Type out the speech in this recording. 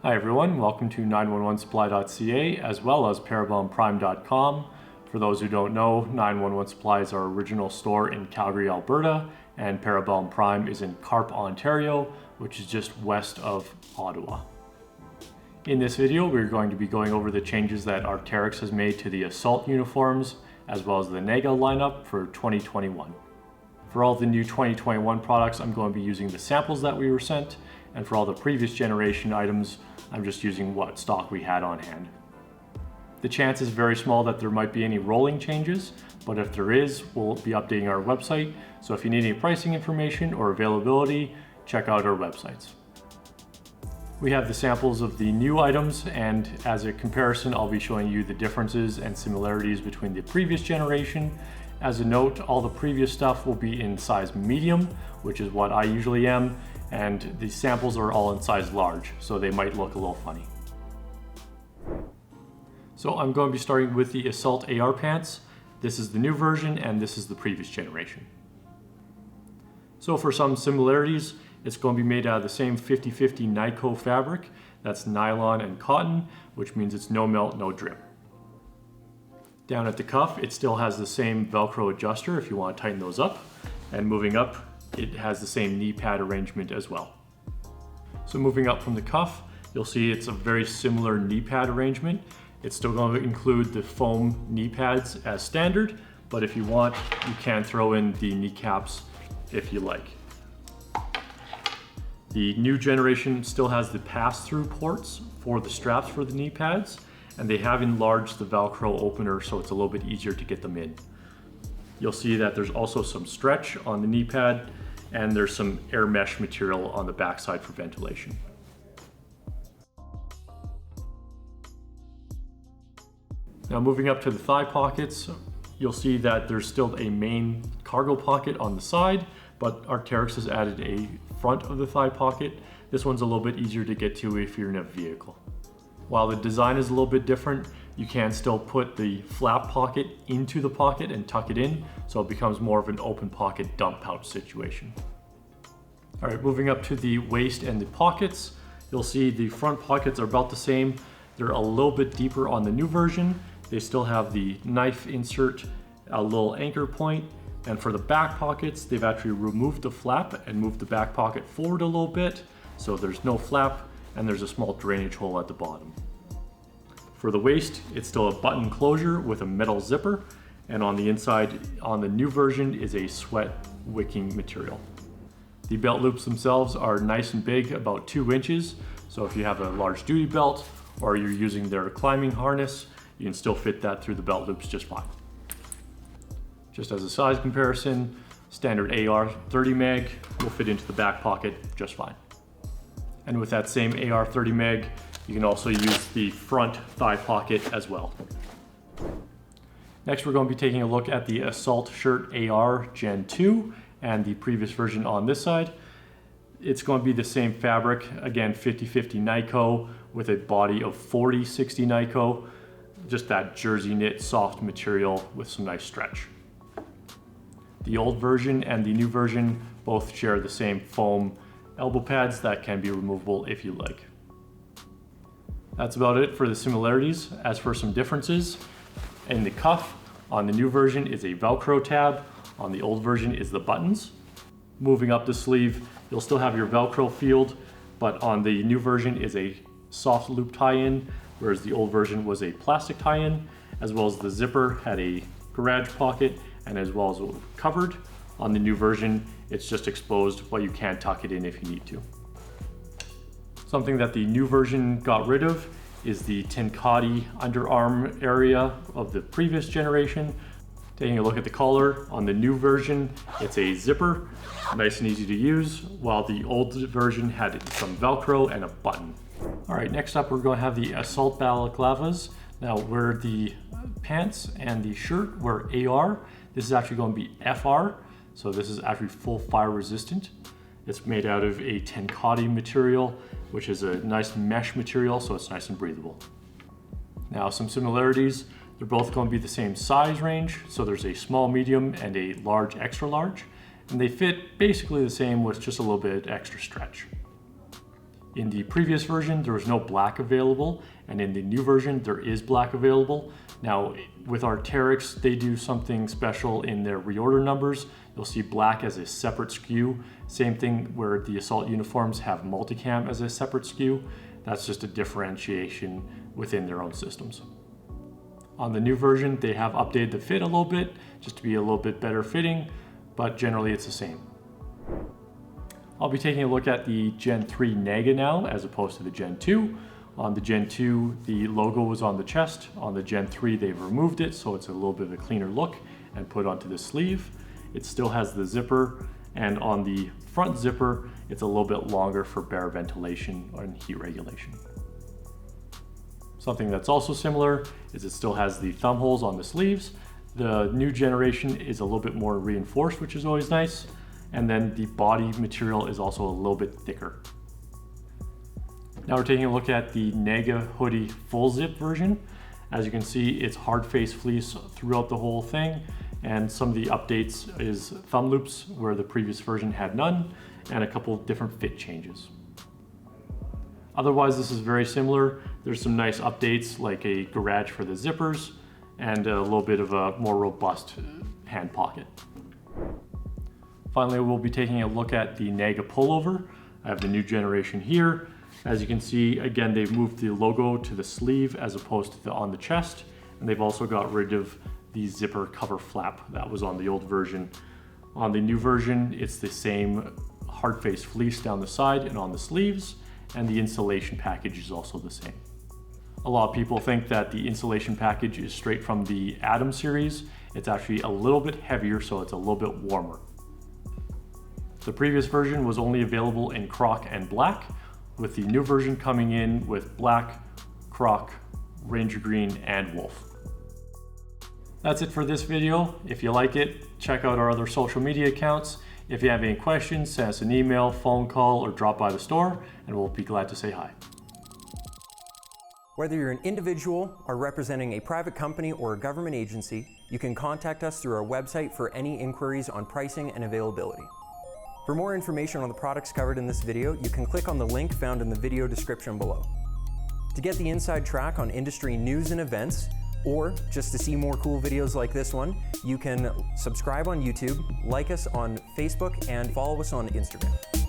Hi everyone, welcome to 911supply.ca as well as parabellumprime.com. For those who don't know, 911 Supply is our original store in Calgary, Alberta, and Parabellum Prime is in Carp, Ontario, which is just west of Ottawa. In this video, we're going to be going over the changes that Arc'teryx has made to the Assault uniforms as well as the NEGA lineup for 2021. For all the new 2021 products, I'm going to be using the samples that we were sent, and for all the previous generation items, I'm just using what stock we had on hand. The chance is very small that there might be any rolling changes, but if there is, we'll be updating our website. So if you need any pricing information or availability, check out our websites. We have the samples of the new items, and as a comparison, I'll be showing you the differences and similarities between the previous generation. As a note, all the previous stuff will be in size medium, which is what I usually am, and the samples are all in size large, so they might look a little funny. So I'm going to be starting with the Assault AR pants. This is the new version and this is the previous generation. So for some similarities, it's going to be made out of the same 50/50 NICO fabric. That's nylon and cotton, which means it's no melt, no drip. Down at the cuff, it still has the same Velcro adjuster if you want to tighten those up. And moving up, it has the same knee pad arrangement as well. So moving up from the cuff, you'll see it's a very similar knee pad arrangement. It's still going to include the foam knee pads as standard, but if you want, you can throw in the kneecaps if you like. The new generation still has the pass-through ports for the straps for the knee pads, and they have enlarged the Velcro opener so it's a little bit easier to get them in. You'll see that there's also some stretch on the knee pad, and there's some air mesh material on the backside for ventilation. Now moving up to the thigh pockets, you'll see that there's still a main cargo pocket on the side, but Arc'teryx has added a front of the thigh pocket. This one's a little bit easier to get to if you're in a vehicle. While the design is a little bit different, you can still put the flap pocket into the pocket and tuck it in, so it becomes more of an open pocket dump pouch situation. All right, moving up to the waist and the pockets, you'll see the front pockets are about the same. They're a little bit deeper on the new version. They still have the knife insert, a little anchor point, and for the back pockets, they've actually removed the flap and moved the back pocket forward a little bit, so there's no flap, and there's a small drainage hole at the bottom. For the waist, it's still a button closure with a metal zipper, and on the inside, on the new version, is a sweat wicking material. The belt loops themselves are nice and big, about 2 inches, so if you have a large duty belt or you're using their climbing harness, you can still fit that through the belt loops just fine. Just as a size comparison, standard AR 30 mag will fit into the back pocket just fine. And with that same AR 30 mag, you can also use the front thigh pocket as well. Next, we're going to be taking a look at the Assault Shirt AR Gen 2 and the previous version on this side. It's going to be the same fabric, again 50/50 NICO with a body of 40/60 NICO, just that jersey knit soft material with some nice stretch. The old version and the new version both share the same foam elbow pads that can be removable if you like. That's about it for the similarities. As for some differences, in the cuff, on the new version is a Velcro tab, on the old version is the buttons. Moving up the sleeve, you'll still have your Velcro field, but on the new version is a soft loop tie-in, whereas the old version was a plastic tie-in, as well as the zipper had a garage pocket, and as well as covered. On the new version, it's just exposed, but you can tuck it in if you need to. Something that the new version got rid of is the Tenkati underarm area of the previous generation. Taking a look at the collar, on the new version, it's a zipper, nice and easy to use, while the old version had some Velcro and a button. All right, next up, we're going to have the Assault balaclavas. Now, where the pants and the shirt were AR, this is actually going to be FR, so this is actually full fire resistant. It's made out of a Tenkati material, which is a nice mesh material, so it's nice and breathable. Now, some similarities. They're both going to be the same size range, so there's a small, medium, and a large, extra large, and they fit basically the same with just a little bit extra stretch. In the previous version, there was no black available, and in the new version, there is black available. Now, with Arc'teryx, they do something special in their reorder numbers. You'll see black as a separate SKU. Same thing where the Assault uniforms have multicam as a separate SKU. That's just a differentiation within their own systems. On the new version, they have updated the fit a little bit, just to be a little bit better fitting, but generally it's the same. I'll be taking a look at the Gen 3 NEGA now, as opposed to the Gen 2. On the Gen 2, the logo was on the chest. On the Gen 3, they've removed it, so it's a little bit of a cleaner look and put onto the sleeve. It still has the zipper, and on the front zipper, it's a little bit longer for better ventilation and heat regulation. Something that's also similar is it still has the thumb holes on the sleeves. The new generation is a little bit more reinforced, which is always nice. And then the body material is also a little bit thicker. Now we're taking a look at the NEGA hoodie full zip version. As you can see, it's hard face fleece throughout the whole thing. And some of the updates is thumb loops where the previous version had none, and a couple different fit changes. Otherwise, this is very similar. There's some nice updates like a garage for the zippers and a little bit of a more robust hand pocket. Finally, we'll be taking a look at the NEGA pullover. I have the new generation here. As you can see, again, they've moved the logo to the sleeve as opposed to on the chest. And they've also got rid of the zipper cover flap that was on the old version. On the new version, it's the same hard face fleece down the side and on the sleeves, and the insulation package is also the same. A lot of people think that the insulation package is straight from the Atom series. It's actually a little bit heavier, so it's a little bit warmer. The previous version was only available in Croc and black, with the new version coming in with black, Croc, Ranger Green, and Wolf. That's it for this video. If you like it, check out our other social media accounts. If you have any questions, send us an email, phone call, or drop by the store, and we'll be glad to say hi. Whether you're an individual or representing a private company or a government agency, you can contact us through our website for any inquiries on pricing and availability. For more information on the products covered in this video, you can click on the link found in the video description below. To get the inside track on industry news and events, or just to see more cool videos like this one, you can subscribe on YouTube, like us on Facebook, and follow us on Instagram.